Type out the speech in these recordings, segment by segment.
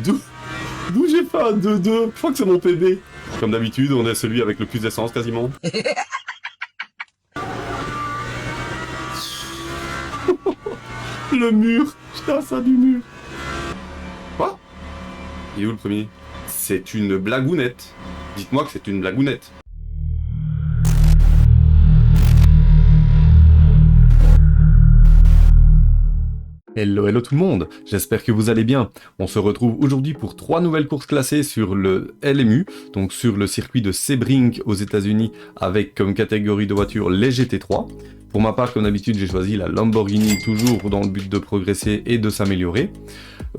D'où j'ai fait un 2-2? Je crois que c'est mon PB. Comme d'habitude, on est celui avec le plus d'essence quasiment. Le mur. Putain, ça du mur. Quoi? Il est où le premier? C'est une blagounette. Dites-moi que c'est une blagounette. Hello, hello tout le monde, j'espère que vous allez bien. On se retrouve aujourd'hui pour 3 nouvelles courses classées sur le LMU, donc sur le circuit de Sebring aux États-Unis avec comme catégorie de voiture les GT3. Pour ma part, comme d'habitude, j'ai choisi la Lamborghini, toujours dans le but de progresser et de s'améliorer.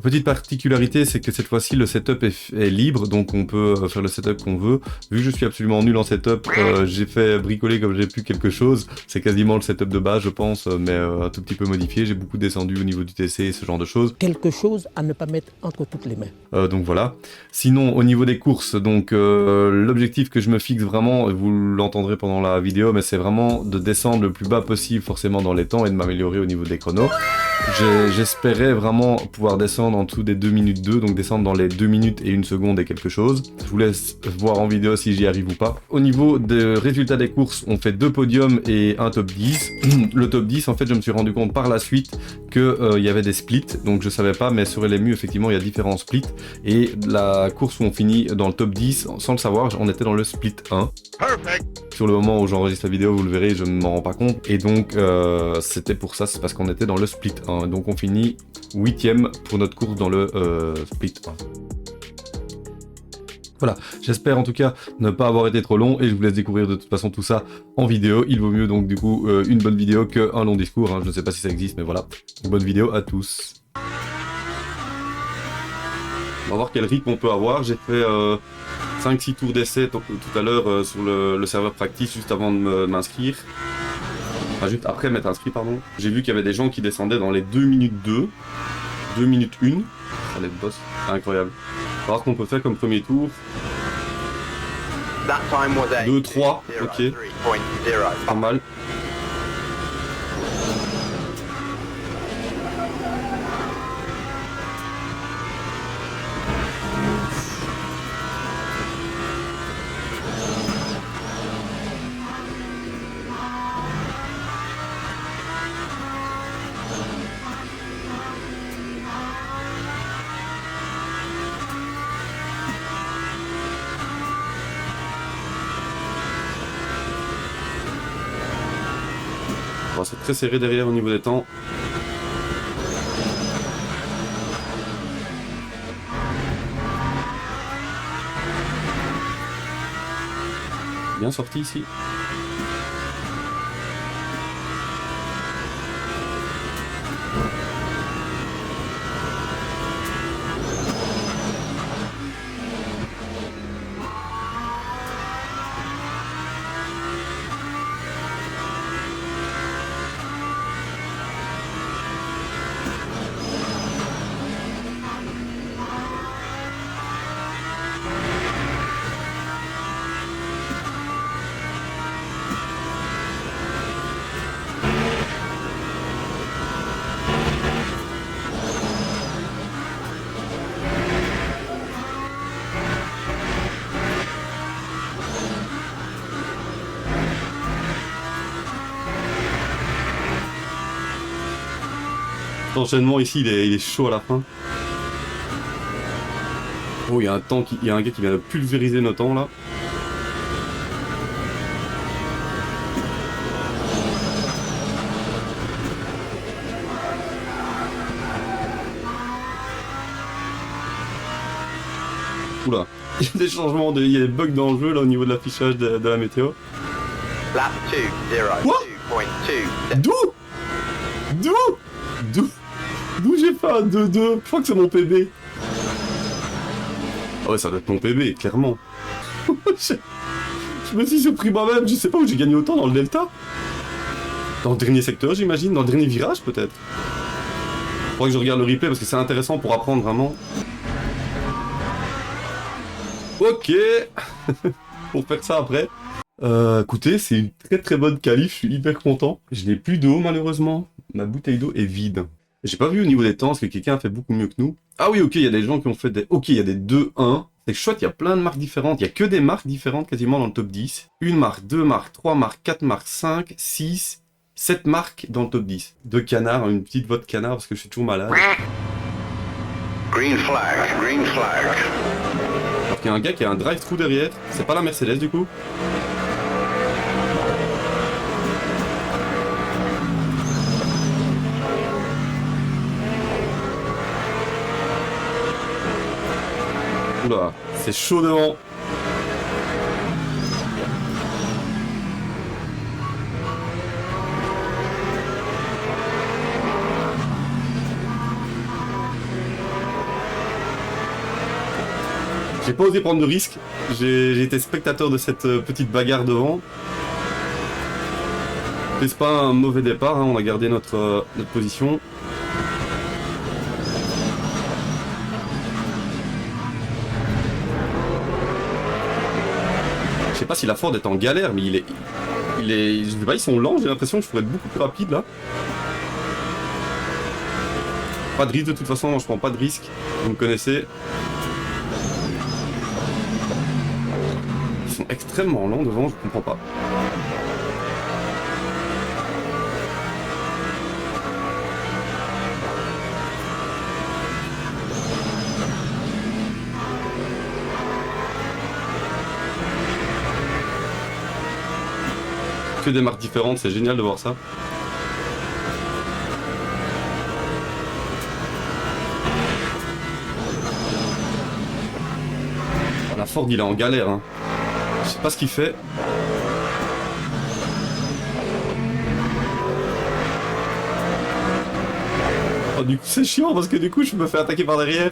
Petite particularité, c'est que cette fois-ci, le setup est libre, donc on peut faire le setup qu'on veut. Vu que je suis absolument nul en setup, j'ai fait bricoler comme j'ai pu quelque chose. C'est quasiment le setup de base, je pense, mais un tout petit peu modifié. J'ai beaucoup descendu au niveau du TC et ce genre de choses. Quelque chose à ne pas mettre entre toutes les mains. Donc voilà. Sinon, au niveau des courses, donc l'objectif que je me fixe vraiment, vous l'entendrez pendant la vidéo, mais c'est vraiment de descendre le plus bas possible forcément dans les temps et de m'améliorer au niveau des chronos. J'espérais vraiment pouvoir descendre en dessous des 2 minutes 2, donc descendre dans les 2 minutes et 1 seconde et quelque chose. Je vous laisse voir en vidéo si j'y arrive ou pas. Au niveau des résultats des courses, on fait 2 podiums et un top 10. Le top 10, en fait, je me suis rendu compte par la suite qu'il y avait des splits, donc je savais pas, mais sur LMU, effectivement, il y a différents splits. Et la course où on finit dans le top 10, sans le savoir, on était dans le split 1. Perfect. Sur le moment où j'enregistre la vidéo, vous le verrez, je ne m'en rends pas compte. Et donc, c'était pour ça, c'est parce qu'on était dans le split 1. Donc, on finit 8ème pour notre course dans le split 1. Voilà, j'espère en tout cas ne pas avoir été trop long et je vous laisse découvrir de toute façon tout ça en vidéo. Il vaut mieux donc du coup une bonne vidéo qu'un long discours, hein. Je ne sais pas si ça existe, mais voilà. Une bonne vidéo à tous. On va voir quel rythme on peut avoir. J'ai fait 5-6 tours d'essai tout à l'heure sur le serveur practice juste avant de m'inscrire. Enfin, juste après m'être inscrit, pardon. J'ai vu qu'il y avait des gens qui descendaient dans les 2 minutes 2, 2 minutes 1. Oh, les boss, c'est incroyable. On va voir ce qu'on peut faire comme premier tour. 2, 3, ok. Pas mal. Bon, c'est très serré derrière au niveau des temps. Bien sorti ici. L'enchaînement ici, il est chaud à la fin. Oh, il y a un gars qui vient de pulvériser nos temps là. Oula, il y a des changements, il y a des bugs dans le jeu là au niveau de l'affichage de la météo. Quoi? D'où j'ai fait un 2-2? Je crois que c'est mon PB. Ah ouais, ça doit être mon PB, clairement. Je me suis surpris moi-même, je sais pas où j'ai gagné autant dans le delta. Dans le dernier secteur, j'imagine, dans le dernier virage peut-être. Faudrait que je regarde le replay parce que c'est intéressant pour apprendre vraiment. Ok. Pour faire ça après. Écoutez, c'est une très très bonne qualif, je suis hyper content. Je n'ai plus d'eau malheureusement. Ma bouteille d'eau est vide. J'ai pas vu au niveau des temps, parce que quelqu'un a fait beaucoup mieux que nous. Ah oui, ok, il y a des gens qui ont fait des... Ok, il y a des 2-1. C'est chouette, il y a plein de marques différentes. Il y a que des marques différentes quasiment dans le top 10. Une marque, 2 marques, 3 marques, 4 marques, 5, 6, 7 marques dans le top 10. 2 canards, une petite voix de canard parce que je suis toujours malade. Green flag, green flag. Alors qu'il y a un gars qui a un drive-thru derrière. C'est pas la Mercedes du coup. Oula, c'est chaud devant. J'ai pas osé prendre de risque. J'ai été spectateur de cette petite bagarre devant. C'est pas un mauvais départ, hein, on a gardé notre position. Je sais pas si la Ford est en galère, mais il est, je sais pas, ils sont lents, j'ai l'impression que je pourrais être beaucoup plus rapide là. Pas de risque de toute façon, je prends pas de risque, vous me connaissez. Ils sont extrêmement lents devant, je comprends pas. Que des marques différentes, c'est génial de voir ça. La Ford il est en galère, hein. Je sais pas ce qu'il fait. Oh, du coup c'est chiant parce que du coup je me fais attaquer par derrière.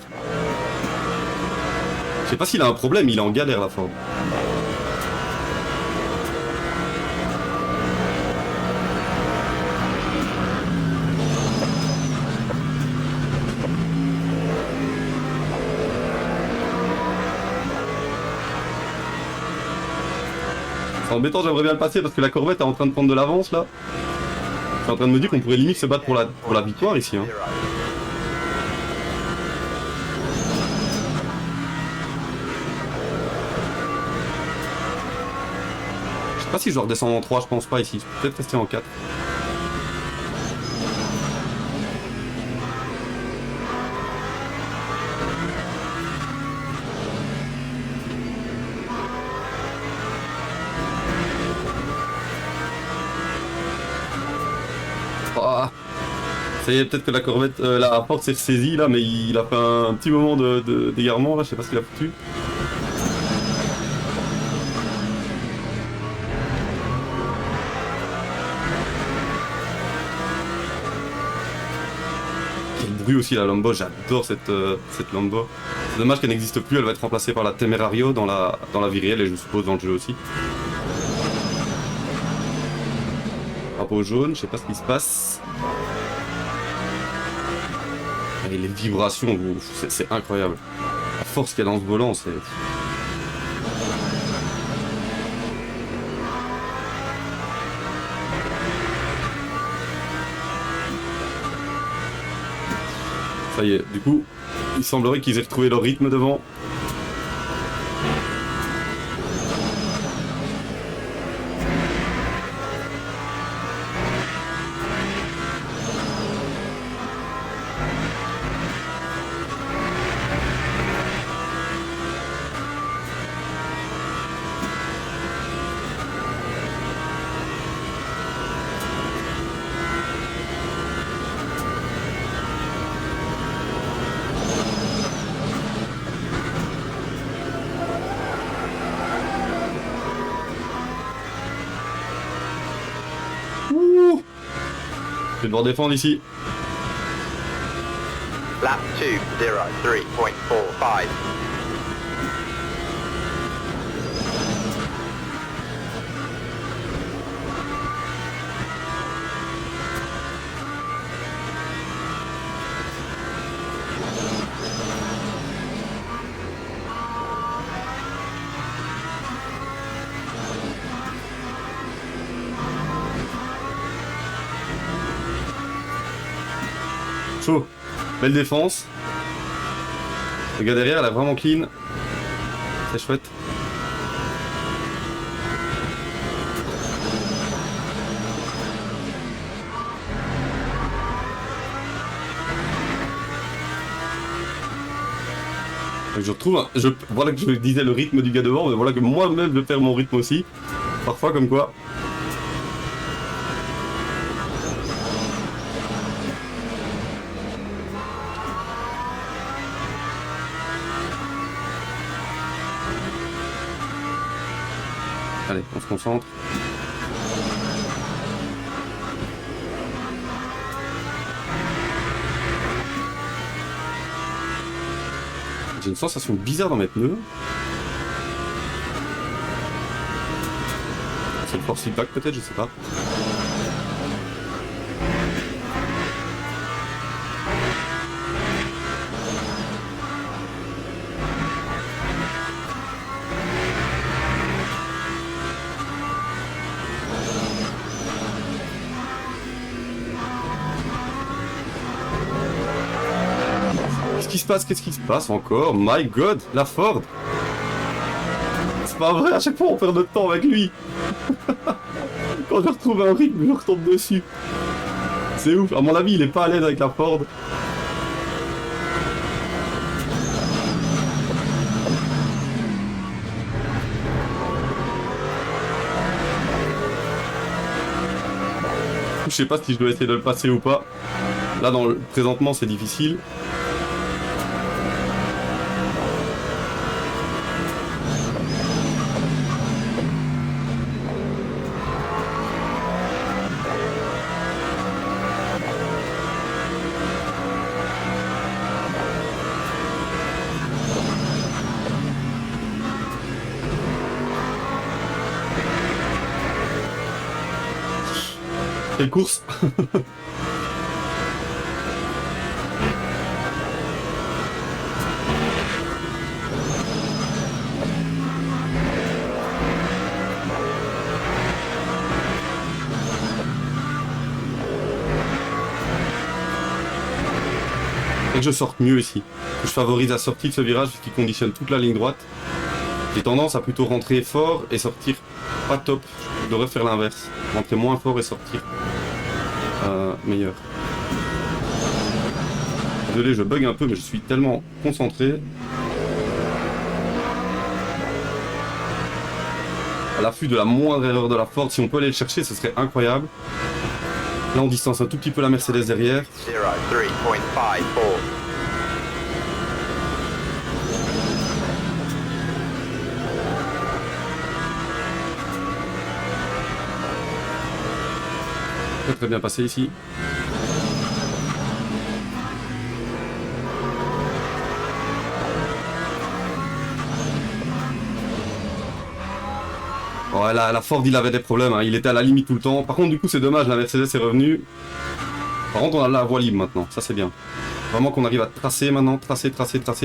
Je sais pas s'il a un problème, il est en galère la Ford. C'est embêtant, j'aimerais bien le passer parce que la Corvette est en train de prendre de l'avance là. Je suis en train de me dire qu'on pourrait limite se battre pour la victoire ici. Hein. Je sais pas si je dois redescendre en 3, je pense pas ici. Je peux peut-être rester en 4. Ça y est, peut-être que la Corvette, la Ford s'est ressaisie là, mais il a fait un petit moment d'égarement là, je sais pas ce qu'il a foutu. Quel bruit aussi la Lambo, j'adore cette Lambo. C'est dommage qu'elle n'existe plus, elle va être remplacée par la Temerario dans la vie réelle et je suppose dans le jeu aussi. Drapeau jaune, je sais pas ce qui se passe. Et les vibrations, c'est incroyable. La force qu'il y a dans ce volant, c'est... Ça y est, du coup, il semblerait qu'ils aient retrouvé leur rythme devant. Je vais devoir défendre ici. Lap 2:03.45. Chaud. Belle défense. Le gars derrière, elle a vraiment clean. C'est chouette. Je retrouve, voilà que je disais le rythme du gars devant, mais voilà que moi-même je perds mon rythme aussi. Parfois comme quoi. Allez, on se concentre. J'ai une sensation bizarre dans mes pneus. C'est le force feedback peut-être, je sais pas. Qu'est-ce qui se passe encore? My God, la Ford! C'est pas vrai, à chaque fois on perd notre temps avec lui. Quand je retrouve un rythme, je retombe dessus. C'est ouf, à mon avis il est pas à l'aise avec la Ford. Je sais pas si je dois essayer de le passer ou pas. Là présentement c'est difficile. Quelle course. Et que je sorte mieux ici. Que je favorise la sortie de ce virage qui conditionne toute la ligne droite. J'ai tendance à plutôt rentrer fort et sortir pas top. Je devrais faire l'inverse. Rentrer moins fort et sortir meilleur. Désolé, je bug un peu, mais je suis tellement concentré. À l'affût de la moindre erreur de la Ford, si on peut aller le chercher, ce serait incroyable. Là, on distance un tout petit peu la Mercedes derrière. 03.54. Très bien passé ici. Ouais, la Ford il avait des problèmes, hein. Il était à la limite tout le temps. Par contre du coup c'est dommage, la Mercedes est revenue. Par contre on a la voie libre maintenant, ça c'est bien. Vraiment qu'on arrive à tracer maintenant, tracer.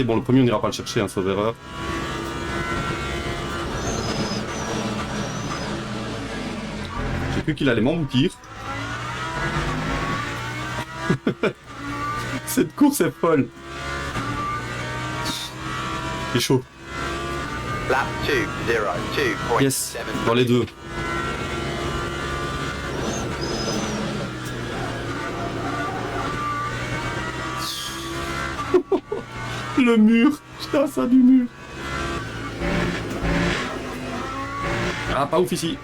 Bon le premier on n'ira pas le chercher, hein, sauf erreur. J'ai cru qu'il allait m'emboutir. Cette course est folle. C'est chaud. Lap 2, 02.7. Yes, dans les deux. Le mur, putain ça du mur. Ah pas ouf ici.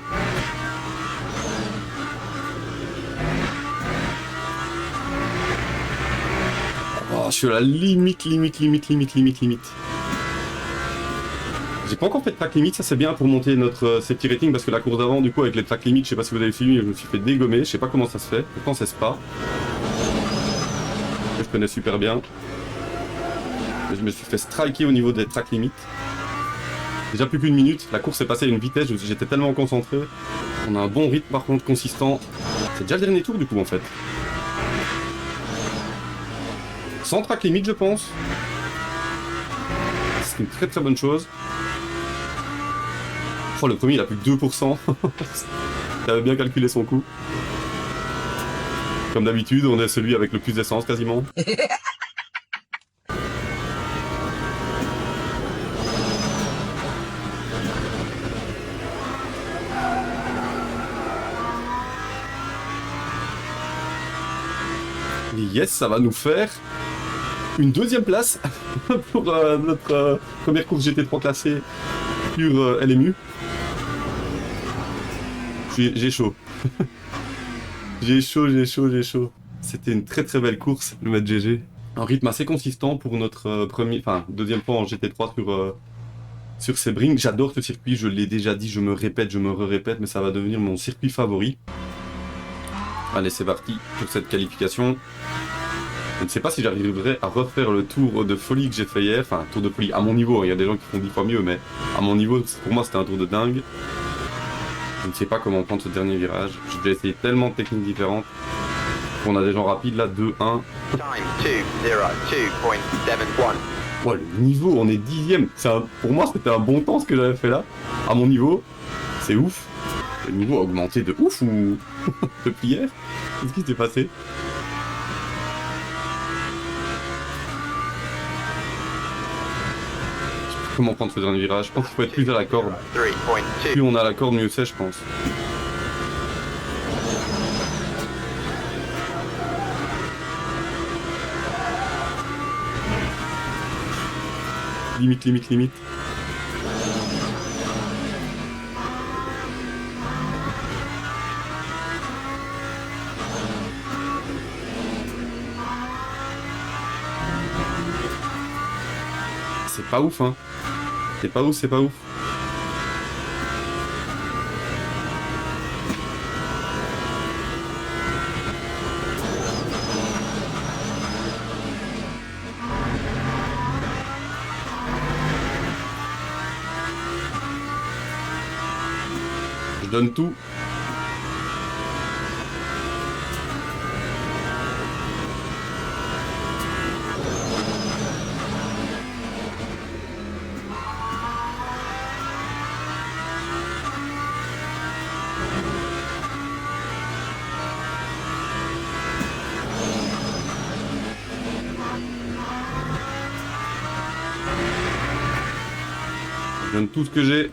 Oh, je suis à la limite. J'ai pas encore fait de track limit, ça c'est bien pour monter notre safety rating parce que la course d'avant du coup avec les track limit, je sais pas si vous avez suivi, je me suis fait dégommer, je sais pas comment ça se fait, pourtant c'est Spa. Que je connais super bien. Je me suis fait striker au niveau des track limit. Déjà plus qu'une minute, la course est passée à une vitesse, j'étais tellement concentré. On a un bon rythme par contre, consistant. C'est déjà le dernier tour du coup en fait. Sans track limit je pense. C'est une très bonne chose. Oh le premier il a plus que 2%. Il avait bien calculé son coup. Comme d'habitude on est celui avec le plus d'essence quasiment. Yes, ça va nous faire une deuxième place pour notre première course GT3 classée sur LMU. J'ai chaud. J'ai chaud. C'était une très très belle course, le mètre GG. Un rythme assez consistant pour notre deuxième fois en GT3 sur Sebring. J'adore ce circuit, je l'ai déjà dit, je me répète, je me répète, mais ça va devenir mon circuit favori. Allez, c'est parti pour cette qualification. Je ne sais pas si j'arriverai à refaire le tour de folie que j'ai fait hier. Enfin, tour de folie à mon niveau, il y a des gens qui font 10 fois mieux, mais à mon niveau, pour moi, c'était un tour de dingue. Je ne sais pas comment prendre ce dernier virage. J'ai déjà essayé tellement de techniques différentes. On a des gens rapides là, 2-1. Oh, le niveau, on est 10ème. Pour moi, c'était un bon temps ce que j'avais fait là. À mon niveau, c'est ouf. Le niveau a augmenté de ouf ou depuis hier? Qu'est-ce qui s'est passé? Je sais pas comment prendre ce dernier virage. Je pense qu'il faut être plus à la corde. Plus on a la corde, mieux c'est, je pense. Limite. C'est pas ouf, hein. C'est pas ouf. Je donne tout. Je donne tout ce que j'ai.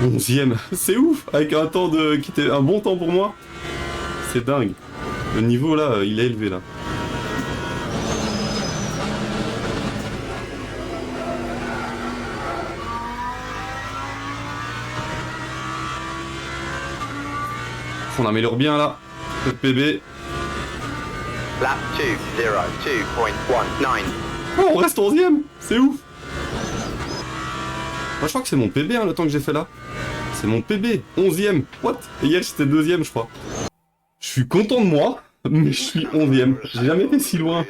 Onzième, c'est ouf, avec un temps qui était un bon temps pour moi. C'est dingue. Le niveau là, il est élevé là. On améliore bien là, notre PB. Lap 2:02.19. Oh, on reste 11ème, c'est ouf. Moi je crois que c'est mon PB hein, le temps que j'ai fait là. C'est mon PB, 11ème. What? Et hier j'étais 2ème je crois. Je suis content de moi, mais je suis 11ème. J'ai jamais été si loin.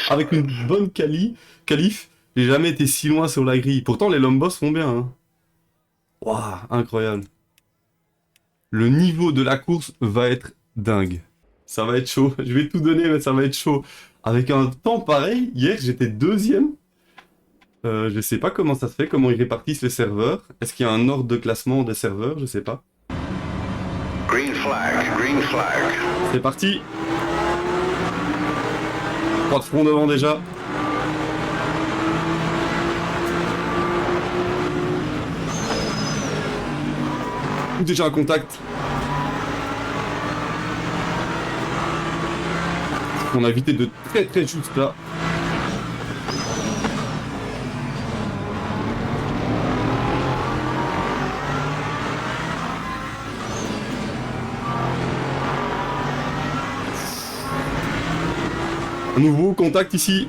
Avec une bonne qualif, j'ai jamais été si loin sur la grille. Pourtant les Lombos font bien. Hein. Waouh, incroyable. Le niveau de la course va être dingue. Ça va être chaud. Je vais tout donner, mais ça va être chaud. Avec un temps pareil, hier j'étais 2ème. Je sais pas comment ça se fait, comment ils répartissent les serveurs. Est-ce qu'il y a un ordre de classement des serveurs? Je sais pas. Green flag. C'est parti. 3 de front devant déjà. Déjà un contact. On a évité de très juste là. Un nouveau contact ici.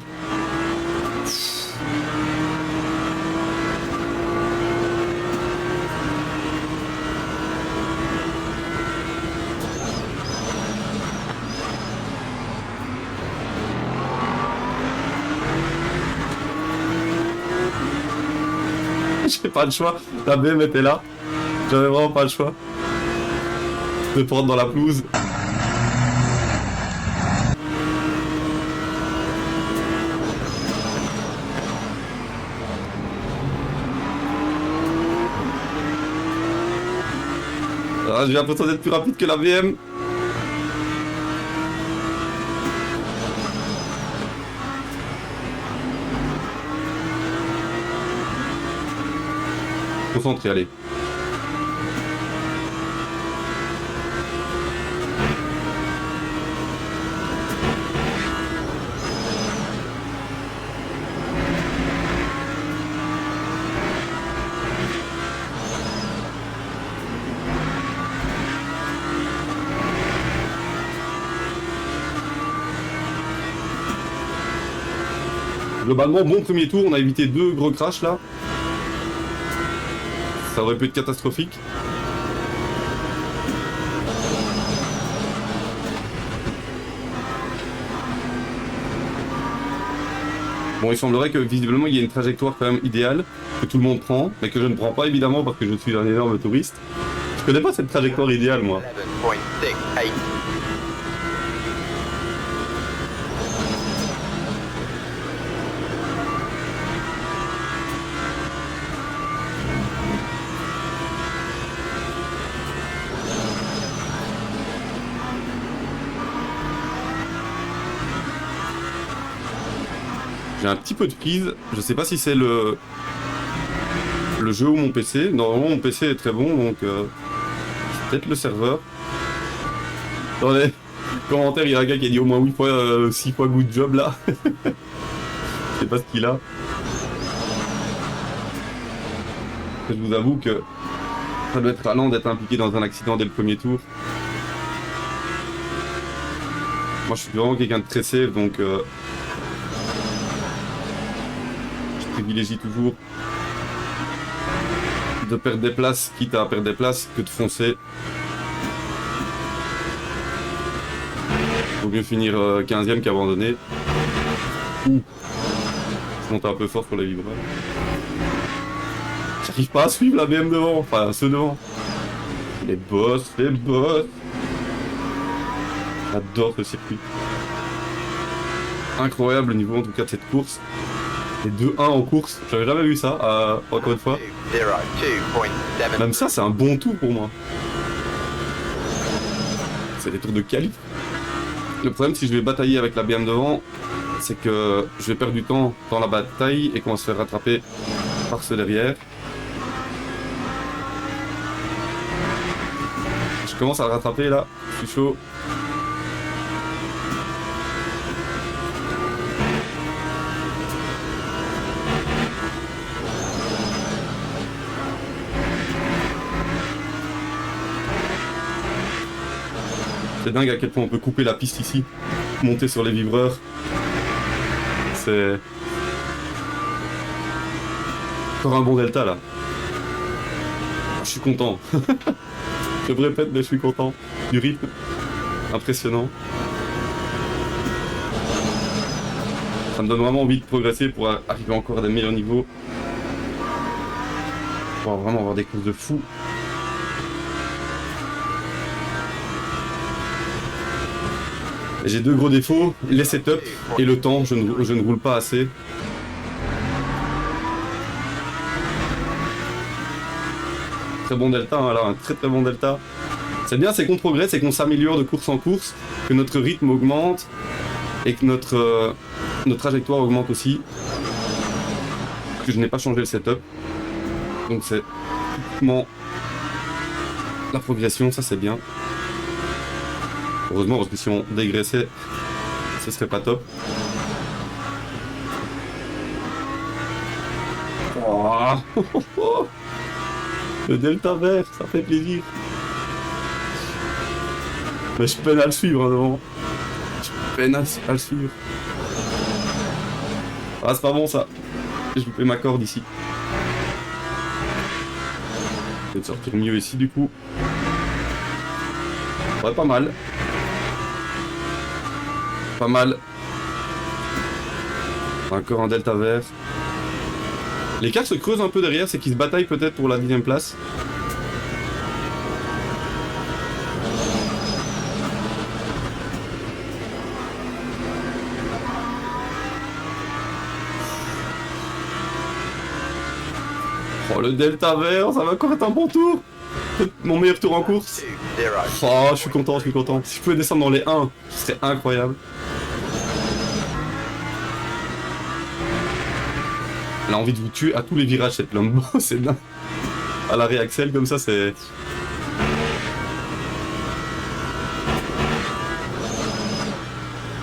J'ai pas le choix, la BM était là. J'avais vraiment pas le choix de prendre dans la pelouse. Ah, j'ai l'impression d'être plus rapide que la VM. Concentré, allez. Globalement, bon premier tour, on a évité 2 gros crashs là. Ça aurait pu être catastrophique. Bon, il semblerait que visiblement il y a une trajectoire quand même idéale, que tout le monde prend, mais que je ne prends pas évidemment parce que je suis un énorme touriste. Je connais pas cette trajectoire idéale moi. 11.68. J'ai un petit peu de prise, je sais pas si c'est le jeu ou mon PC. Normalement mon PC est très bon donc c'est peut-être le serveur. Dans les commentaires il y a un gars qui a dit au moins 8 fois, 6 fois good job là. Je sais pas ce qu'il a. Je vous avoue que ça doit être ralent d'être impliqué dans un accident dès le premier tour. Moi je suis vraiment quelqu'un de très safe donc je privilégie toujours de perdre des places, quitte à perdre des places, que de foncer. Vaut mieux finir 15ème qu'abandonner. Ouh. Je monte un peu fort sur les vibreurs. J'arrive pas à suivre la BM devant, enfin ceux devant. Les boss, les boss. J'adore ce circuit. Incroyable le niveau en tout cas de cette course. Les 2-1 en course, j'avais jamais vu ça, encore une fois. 02.7. Même ça, c'est un bon tour pour moi. C'est des tours de qualif. Le problème, si je vais batailler avec la BM devant, c'est que je vais perdre du temps dans la bataille et qu'on va se faire rattraper par ceux derrière. Je commence à le rattraper là, je suis chaud. C'est dingue à quel point on peut couper la piste ici, monter sur les vibreurs. C'est encore un bon delta là. Je suis content. Je me répète, mais je suis content du rythme. Impressionnant. Ça me donne vraiment envie de progresser pour arriver encore à des meilleurs niveaux. Pour vraiment avoir des courses de fou. J'ai 2 gros défauts, les setups et le temps, je ne roule pas assez. Très bon delta, hein, là, un très très bon delta. C'est bien, c'est qu'on progresse et qu'on s'améliore de course en course, que notre rythme augmente et que notre trajectoire augmente aussi. Que je n'ai pas changé le setup. Donc c'est typiquement la progression, ça c'est bien. Heureusement, parce que si on dégraissait, ce serait pas top. Oh. Le delta vert, ça fait plaisir. Mais je peine à le suivre hein, devant. Je peine à le suivre. Ah, c'est pas bon ça. Je loupé ma corde ici. Je vais sortir mieux ici du coup. Ouais, pas mal. Pas mal. Encore un delta vert. L'écart se creuse un peu derrière, c'est qu'ils se bataillent peut-être pour la 10ème place. Oh le delta vert, ça va encore être un bon tour. mon meilleur tour en course. 2-0. Oh, je suis content, je suis content. Si je pouvais descendre dans les 1, ce serait incroyable. Elle a envie de vous tuer à tous les virages, cette Lambo, c'est dingue. À la réaxel comme ça, c'est...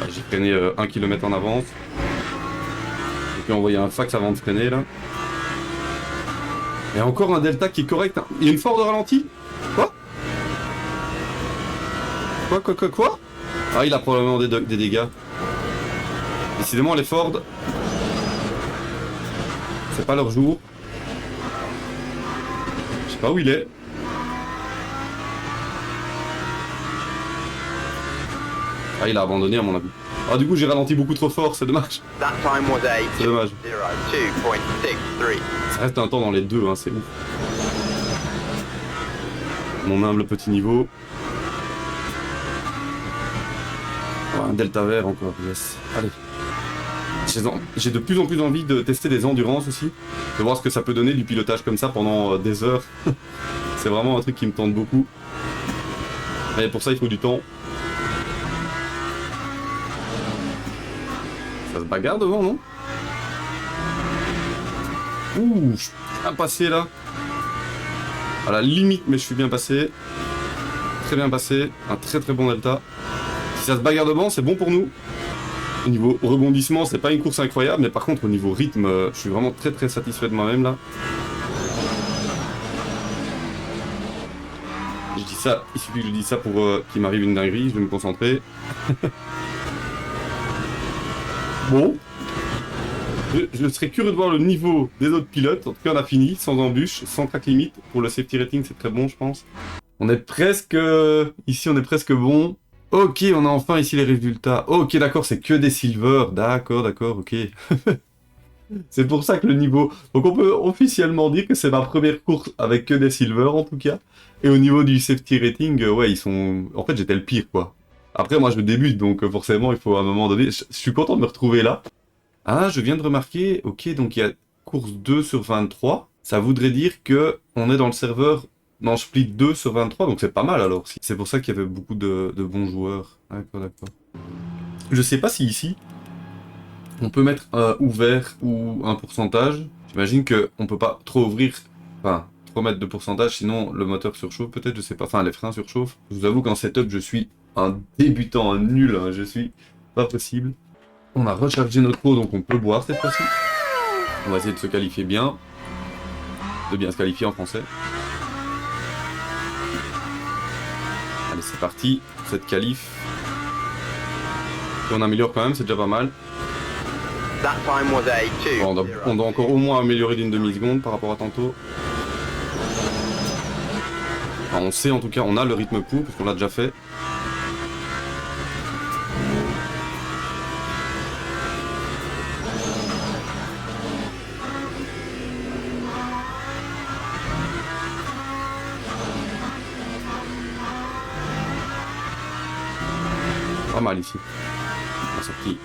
J'ai freiné 1 km en avance. Et puis envoyer un fax avant de freiner là. Et encore un delta qui est correct. Hein. Il y a une Ford de ralenti. Quoi? Quoi? Ah, il a probablement des dégâts. Décidément, les Ford, c'est pas leur jour. Je sais pas où il est. Ah, il a abandonné à mon avis. Ah, du coup, j'ai ralenti beaucoup trop fort, c'est dommage. That time was a C'est dommage. 2.63. Ça reste un temps dans les deux, hein, c'est ouf. Mon humble petit niveau. Oh, un delta vert encore, yes. Allez. J'ai de plus en plus envie de tester des endurances aussi. De voir ce que ça peut donner du pilotage comme ça pendant des heures. C'est vraiment un truc qui me tente beaucoup. Mais pour ça, il faut du temps. Ça se bagarre devant, non? Ouh, je suis bien passé là. À la limite, mais je suis bien passé. Très bien passé. Un très bon delta. Si ça se bagarre devant, c'est bon pour nous. Au niveau rebondissement, c'est pas une course incroyable, mais par contre, au niveau rythme, je suis vraiment très satisfait de moi-même là. Je dis ça, il suffit que je dise ça pour qu'il m'arrive une dinguerie, je vais me concentrer. Bon. Je serais curieux de voir le niveau des autres pilotes. En tout cas, on a fini, sans embûche, sans track limit. Pour le safety rating, c'est très bon, je pense. On est presque... Ici, on est presque bon. Ok, on a enfin ici les résultats. Ok, d'accord, c'est que des silver. D'accord, ok. C'est pour ça que le niveau... Donc, on peut officiellement dire que c'est ma première course avec que des silver, en tout cas. Et au niveau du safety rating, ouais, ils sont... En fait, j'étais le pire, quoi. Après, moi, je débute, donc forcément, il faut à un moment donné... Je suis content de me retrouver là. Ah, je viens de remarquer, ok, donc il y a course 2 sur 23. Ça voudrait dire que on est dans le serveur dans split 2 sur 23, donc c'est pas mal alors. C'est pour ça qu'il y avait beaucoup de bons joueurs. D'accord. Je sais pas si ici, on peut mettre ouvert ou un pourcentage. J'imagine qu'on peut pas trop ouvrir, enfin, trop mettre de pourcentage, sinon le moteur surchauffe peut-être, je sais pas, enfin les freins surchauffent. Je vous avoue qu'en setup, je suis un débutant, un nul, hein, je suis pas possible. On a rechargé notre eau, donc on peut boire cette fois-ci. On va essayer de se qualifier bien. De bien se qualifier en français. Allez, c'est parti. Cette qualif. Et on améliore quand même, c'est déjà pas mal. That time was a 2. Bon, on doit encore au moins améliorer d'une demi-seconde par rapport à tantôt. Enfin, on sait en tout cas, on a le rythme pour, puisqu'on l'a déjà fait. Pas mal ici. On a sorti.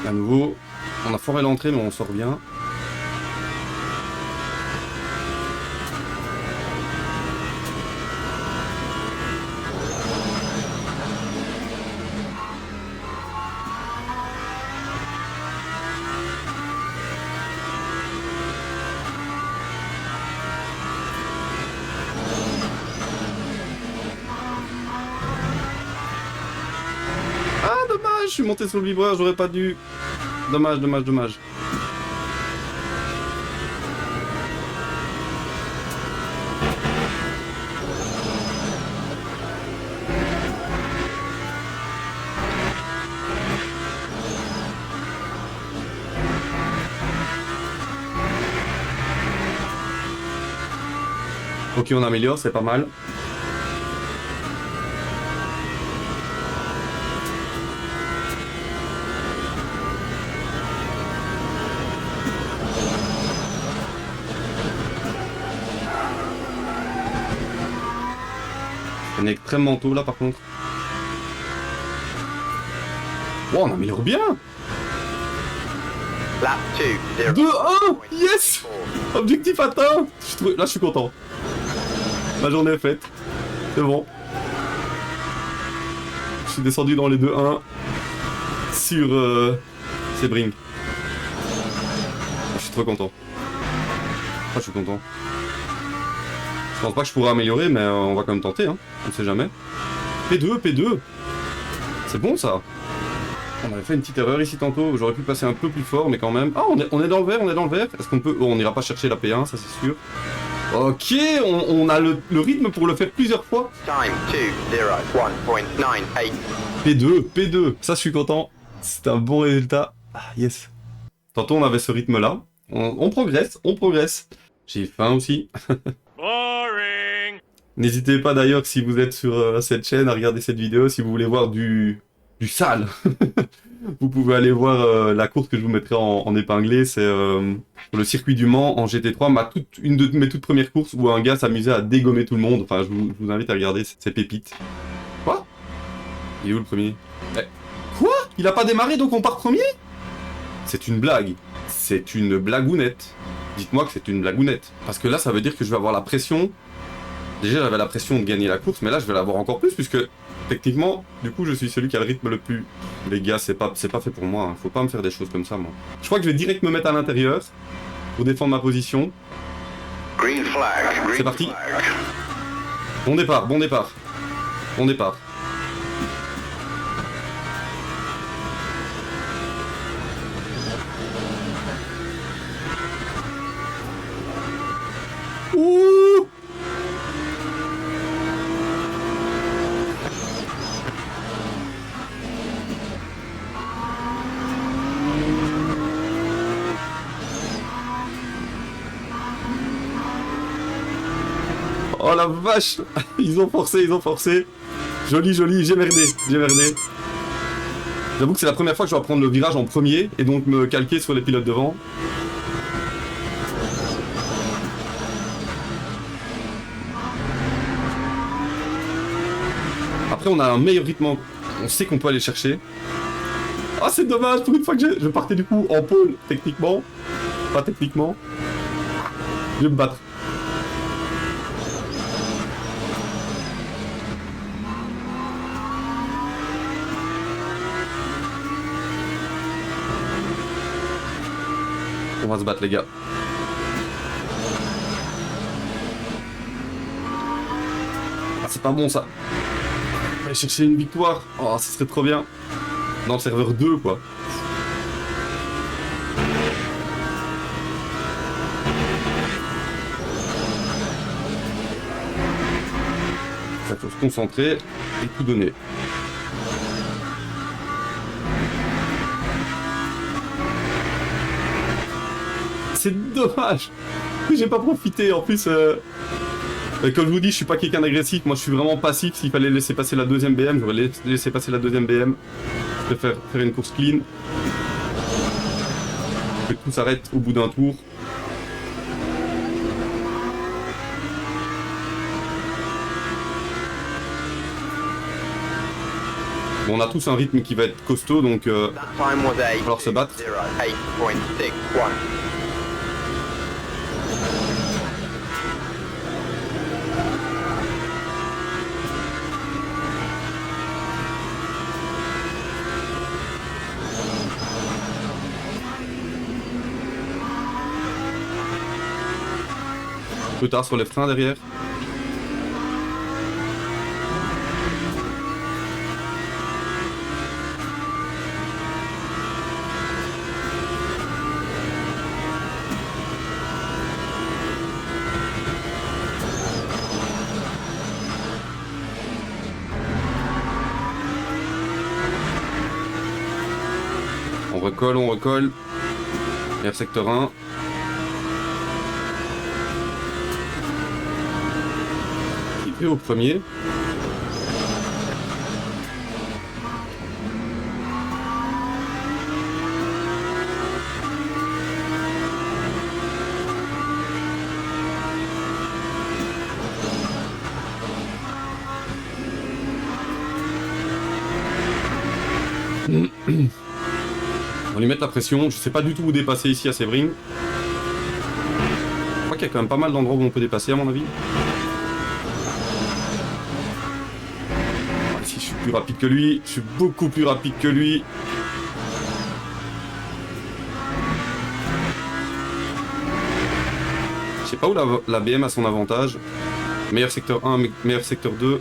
À nouveau, on a foiré l'entrée, mais on sort bien. Je suis monté sur le vibreur, j'aurais pas dû. Dommage. Ok, on améliore, c'est pas mal. On est extrêmement tôt là par contre. Wow, on améliore bien. Lap 2, 2-1. Yes. 0.4. Objectif atteint. Là je suis content. Ma journée est faite. C'est bon. Je suis descendu dans les 2-1 sur Sebring. Je suis trop content. Ah, je suis content. Je pense pas que je pourrais améliorer, mais on va quand même tenter, hein. On sait jamais. P2, P2. C'est bon ça. On avait fait une petite erreur ici tantôt. J'aurais pu passer un peu plus fort, mais quand même. Ah, on est dans le vert, on est dans le vert. Est-ce qu'on peut... Oh, on n'ira pas chercher la P1, ça c'est sûr. Ok, on a le rythme pour le faire plusieurs fois. Time 2, 0.1.98. P2, P2. Ça, je suis content. C'est un bon résultat. Ah, yes. Tantôt, on avait ce rythme-là. On progresse, on progresse. J'ai faim aussi. Boring. N'hésitez pas d'ailleurs, si vous êtes sur cette chaîne, à regarder cette vidéo. Si vous voulez voir du sale, vous pouvez aller voir la course que je vous mettrai en épinglé. C'est le circuit du Mans en GT3. Une de mes toutes premières courses où un gars s'amusait à dégommer tout le monde. Enfin, je vous invite à regarder ces pépites. Quoi? Il est où le premier? Quoi? Il a pas démarré donc on part premier? C'est une blague. C'est une blagounette. Dites-moi que c'est une blagounette. Parce que là, ça veut dire que je vais avoir la pression. Déjà, j'avais la pression de gagner la course, mais là, je vais l'avoir encore plus, puisque techniquement, du coup, je suis celui qui a le rythme le plus... Les gars, c'est pas fait pour moi. Hein. Faut pas me faire des choses comme ça, moi. Je crois que je vais direct me mettre à l'intérieur pour défendre ma position. Green flag. Green C'est parti. flag. Bon départ, bon départ. Bon départ. Ouh! Oh la vache! Ils ont forcé, ils ont forcé. Joli, joli, j'ai merdé, j'ai merdé. J'avoue que c'est la première fois que je dois prendre le virage en premier et donc me calquer sur les pilotes devant. Après, on a un meilleur rythme, on sait qu'on peut aller chercher. Ah, c'est dommage, pour une fois que je partais du coup en pôle, techniquement. Pas techniquement. Je vais me battre. On va se battre, les gars. Ah, c'est pas bon, ça. On va aller chercher une victoire. Oh, ça serait trop bien. Dans le serveur 2, quoi. Ça faut se concentrer et tout donner. C'est dommage que j'ai pas profité. En plus, comme je vous dis, je suis pas quelqu'un d'agressif. Moi, je suis vraiment passif. S'il fallait laisser passer la deuxième BM, j'aurais laissé passer la deuxième BM. Je préfère faire une course clean. Que tout s'arrête au bout d'un tour. Bon, on a tous un rythme qui va être costaud, donc That time was a falloir se battre. 8.61. peu tard sur les freins derrière. On recolle, on recolle. Air secteur 1. Qui fait au premier. lui mettre la pression. Je sais pas du tout où dépasser ici à Sebring. Je crois qu'il y a quand même pas mal d'endroits où on peut dépasser à mon avis. Ici je suis plus rapide que lui. Je suis beaucoup plus rapide que lui. Je sais pas où la BM a son avantage. Meilleur secteur 1, meilleur secteur 2.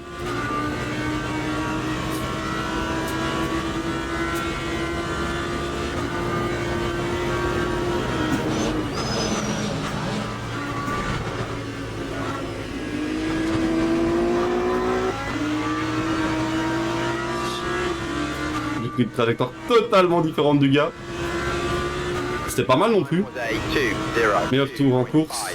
Une trajectoire totalement différente du gars. C'était pas mal non plus. Meilleur tour en course.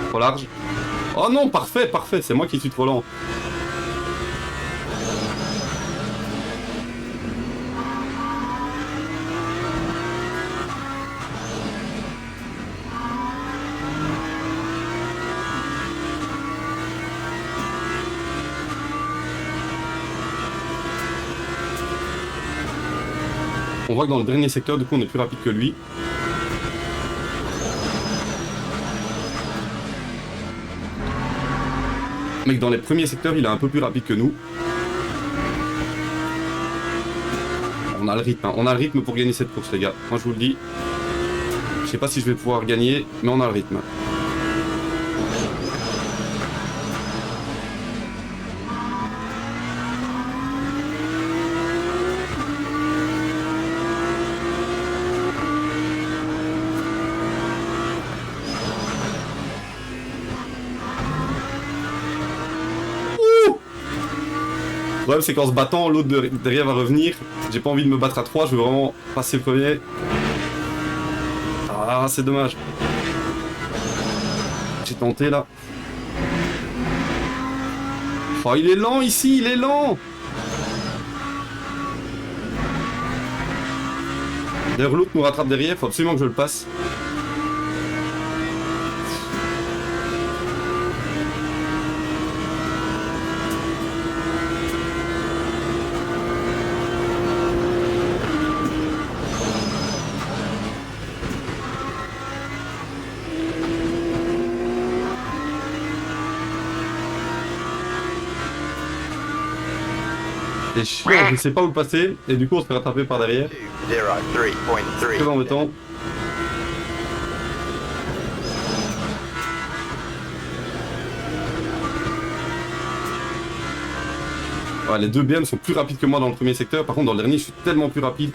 Trop large. Oh non, parfait, parfait, c'est moi qui suis trop lent. On voit que dans le dernier secteur, du coup, on est plus rapide que lui. Mais que dans les premiers secteurs, il est un peu plus rapide que nous. On a le rythme, hein. On a le rythme pour gagner cette course, les gars. Moi, je vous le dis. Je sais pas si je vais pouvoir gagner, mais on a le rythme. Le problème c'est qu'en se battant, l'autre derrière va revenir. J'ai pas envie de me battre à 3, je veux vraiment passer le premier. Ah, c'est dommage. J'ai tenté là. Oh, il est lent ici, il est lent. D'ailleurs, l'autre nous rattrape derrière, faut absolument que je le passe. C'est chiant, je sais pas où le passer, et du coup on se fait rattraper par derrière. Très embêtant. Ouais, les deux BM sont plus rapides que moi dans le premier secteur, par contre dans le dernier je suis tellement plus rapide.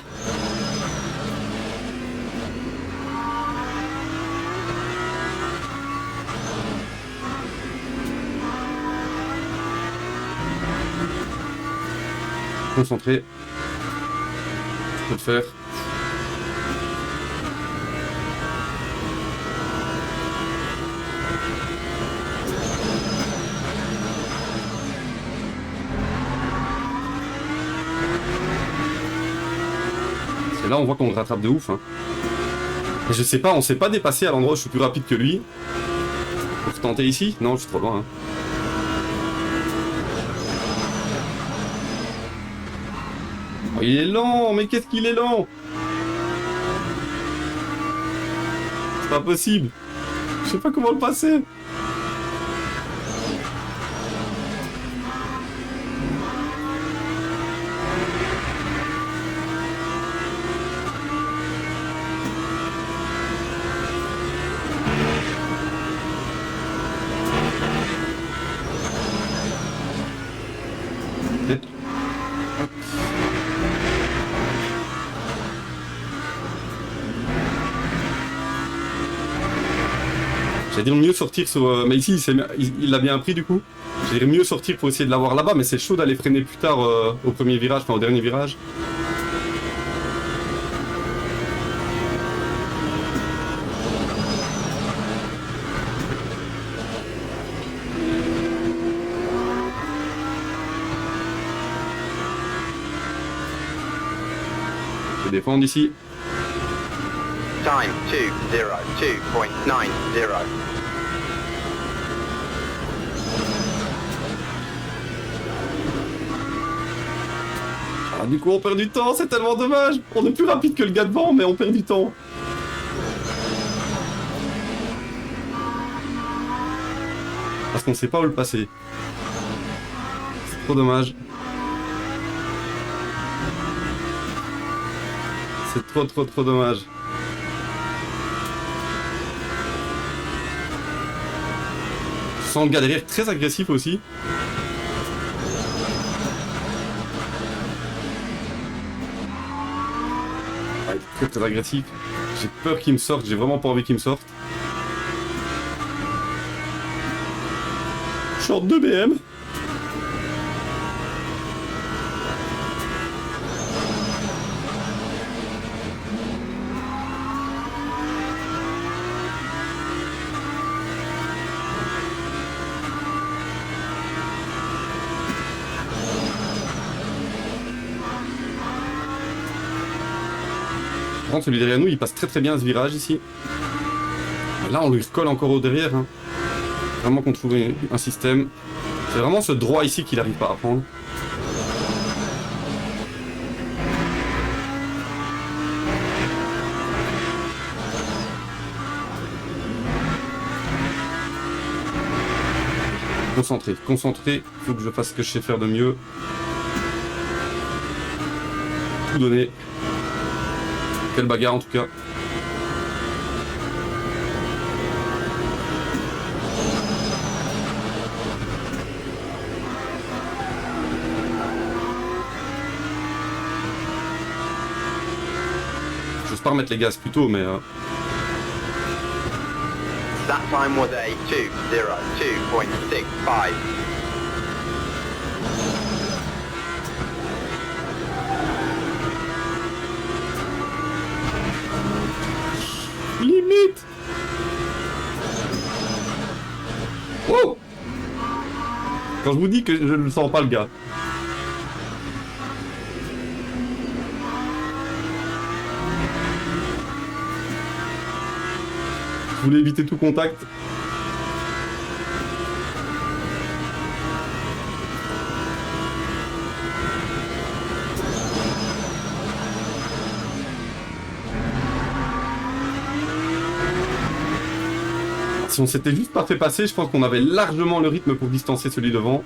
Concentré. Je peux le faire. C'est là on voit qu'on le rattrape de ouf. Hein. Et je sais pas, on s'est pas dépassé à l'endroit où je suis plus rapide que lui. Pour tenter ici? Non, je suis trop loin. Hein. Oh, il est lent, mais qu'est-ce qu'il est lent? C'est pas possible. Je sais pas comment le passer. J'allais dire mieux sortir sur... mais ici, il l'a bien pris du coup. J'allais dire mieux sortir pour essayer de l'avoir là-bas, mais c'est chaud d'aller freiner plus tard au premier virage, enfin au dernier virage. Je vais défendre ici. Time 2:02.90. Ah, du coup, on perd du temps, c'est tellement dommage. On est plus rapide que le gars devant, mais on perd du temps. Parce qu'on sait pas où le passer. C'est trop dommage. C'est trop dommage. Je sens le gars derrière très agressif aussi. Ah, il est très agressif. J'ai peur qu'il me sorte, j'ai vraiment pas envie qu'il me sorte. Short de BM. Par contre, celui derrière nous, il passe très bien à ce virage ici. Et là, on lui recolle encore au derrière. Hein. Vraiment qu'on trouve un système. C'est vraiment ce droit ici qu'il n'arrive pas à prendre. Concentré, faut que je fasse ce que je sais faire de mieux. Tout donner. Quelle bagarre en tout cas. J'ose pas remettre les gaz plus tôt, mais... That time was a 2:02.65. Limite. Oh. Quand je vous dis que je ne sens pas le gars. Je voulais éviter tout contact. Si on s'était juste pas fait passer, je pense qu'on avait largement le rythme pour distancer celui devant.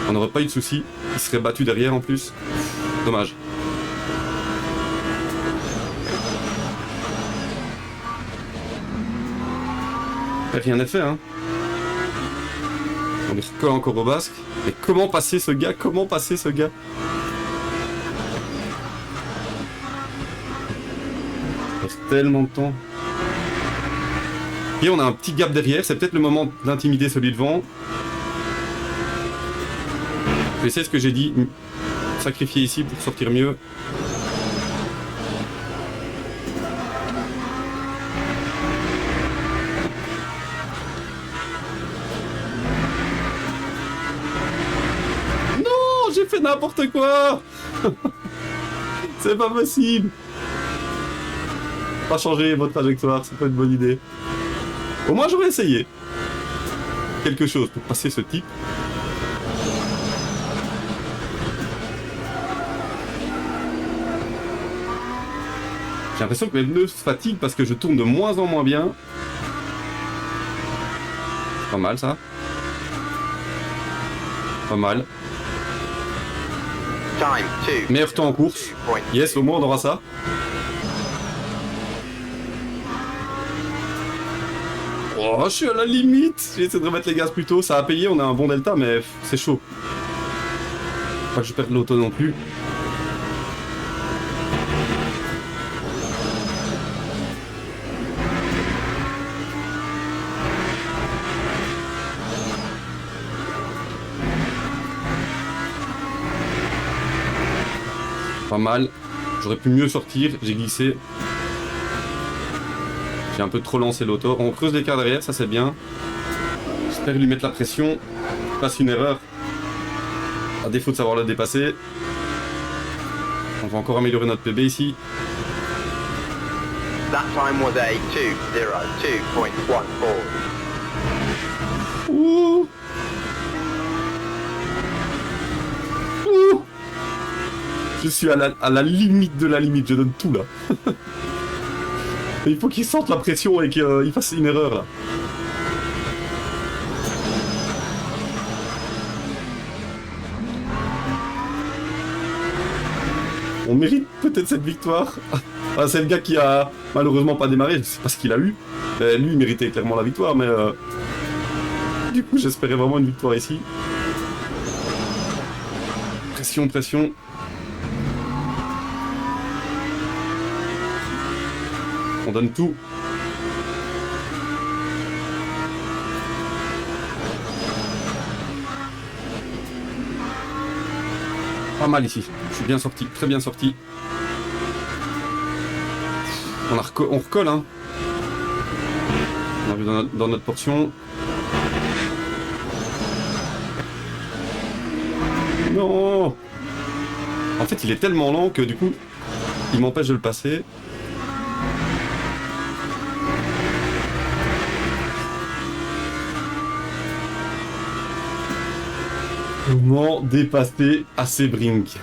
On n'aurait pas eu de soucis. Il serait battu derrière en plus. Dommage. Rien n'est fait, hein. On est recolle encore au basque. Mais comment passer ce gars? Comment passer ce gars? Il reste tellement de temps. Et on a un petit gap derrière, c'est peut-être le moment d'intimider celui devant. Je vais essayer ce que j'ai dit, sacrifier ici pour sortir mieux. Non, j'ai fait n'importe quoi. C'est pas possible. Pas changer votre trajectoire, c'est pas une bonne idée. Au moins j'aurais essayé quelque chose pour passer ce type. J'ai l'impression que mes pneus se fatiguent parce que je tourne de moins en moins bien. Pas mal ça. Pas mal. Meilleur temps en course. Yes, au moins on aura ça. Oh, je suis à la limite. J'ai essayé de remettre les gaz plus tôt. Ça a payé, on a un bon delta, mais c'est chaud. Pas que je perde l'auto non plus. Pas mal. J'aurais pu mieux sortir. J'ai glissé. J'ai un peu trop lancé l'auto. On creuse l'écart derrière, ça c'est bien. J'espère lui mettre la pression. Passe une erreur. À défaut de savoir le dépasser. On va encore améliorer notre PB ici. That time was a 2:02.14. Ouh. Ouh. Je suis à la limite de la limite, je donne tout là. Il faut qu'il sente la pression et qu'il fasse une erreur là. On mérite peut-être cette victoire. Ah, c'est le gars qui a malheureusement pas démarré, je sais pas ce qu'il a eu. Lui, il méritait clairement la victoire, mais du coup, j'espérais vraiment une victoire ici. Pression, pression. On donne tout. Pas mal ici. Je suis bien sorti, très bien sorti. On recolle, hein. On arrive dans notre portion. Non. En fait, il est tellement lent que du coup, il m'empêche de le passer. Comment dépasser assez Brink?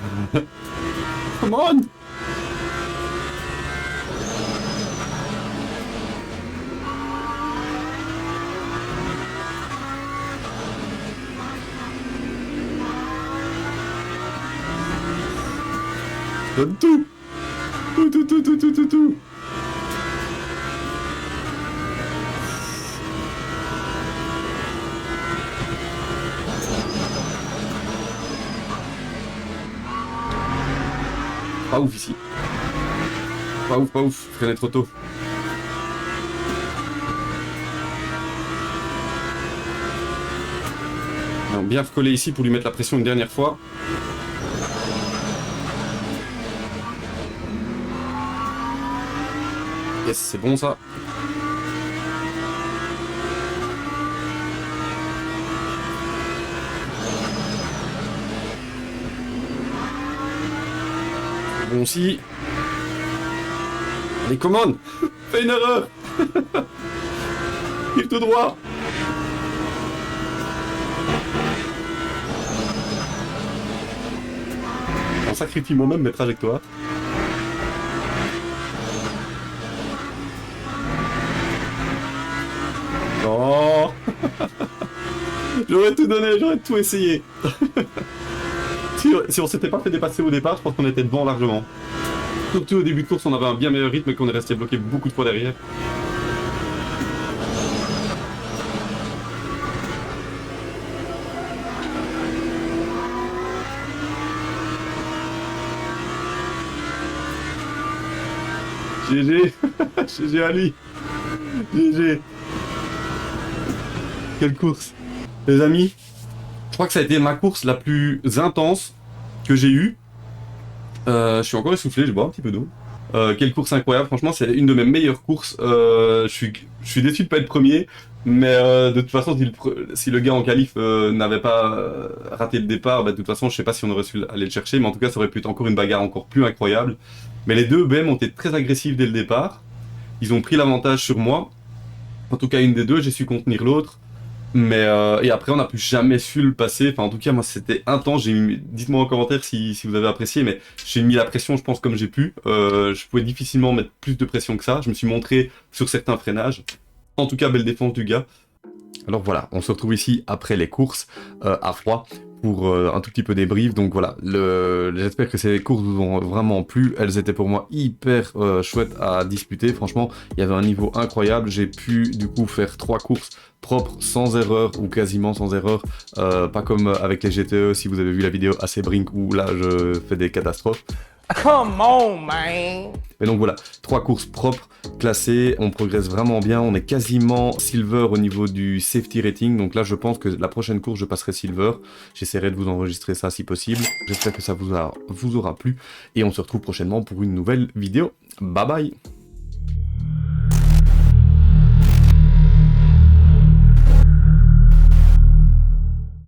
Come on! Donne tout! Tout! Pas ouf ici. Pas ouf, freinez trop tôt. Non, bien recoller ici pour lui mettre la pression une dernière fois. Yes, c'est bon ça. Bon si. Allez, commande. Fais une erreur. Il tout droit. On sacrifie moi-même mes trajectoires. Oh. J'aurais tout donné, j'aurais tout essayé. Si on s'était pas fait dépasser au départ, je pense qu'on était devant largement. Surtout au début de course, on avait un bien meilleur rythme et qu'on est resté bloqué beaucoup de fois derrière. GG. GG Ali. GG. Quelle course. Les amis, je crois que ça a été ma course la plus intense que j'ai eue. Je suis encore essoufflé, je bois un petit peu d'eau. Quelle course incroyable, franchement c'est une de mes meilleures courses. Je suis déçu de pas être premier, mais de toute façon si le gars en qualif n'avait pas raté le départ, bah, de toute façon je sais pas si on aurait su aller le chercher, mais en tout cas ça aurait pu être encore une bagarre encore plus incroyable. Mais les deux BM ont été très agressifs dès le départ, ils ont pris l'avantage sur moi, en tout cas une des deux, j'ai su contenir l'autre. Mais et après on n'a plus jamais su le passer, enfin en tout cas moi c'était intense, dites-moi en commentaire si vous avez apprécié, mais j'ai mis la pression je pense comme j'ai pu, je pouvais difficilement mettre plus de pression que ça, je me suis montré sur certains freinages, en tout cas belle défense du gars. Alors voilà, on se retrouve ici après les courses à froid pour un tout petit peu débrief, donc voilà, j'espère que ces courses vous ont vraiment plu, elles étaient pour moi hyper chouettes à disputer, franchement il y avait un niveau incroyable, j'ai pu du coup faire 3 courses propres sans erreur ou quasiment sans erreur, pas comme avec les GTE si vous avez vu la vidéo assez Brink où là je fais des catastrophes. Come on, man! Et donc voilà, 3 courses propres, classées, on progresse vraiment bien, on est quasiment silver au niveau du safety rating, donc là je pense que la prochaine course je passerai silver, j'essaierai de vous enregistrer ça si possible, j'espère que ça vous aura plu, et on se retrouve prochainement pour une nouvelle vidéo, bye bye!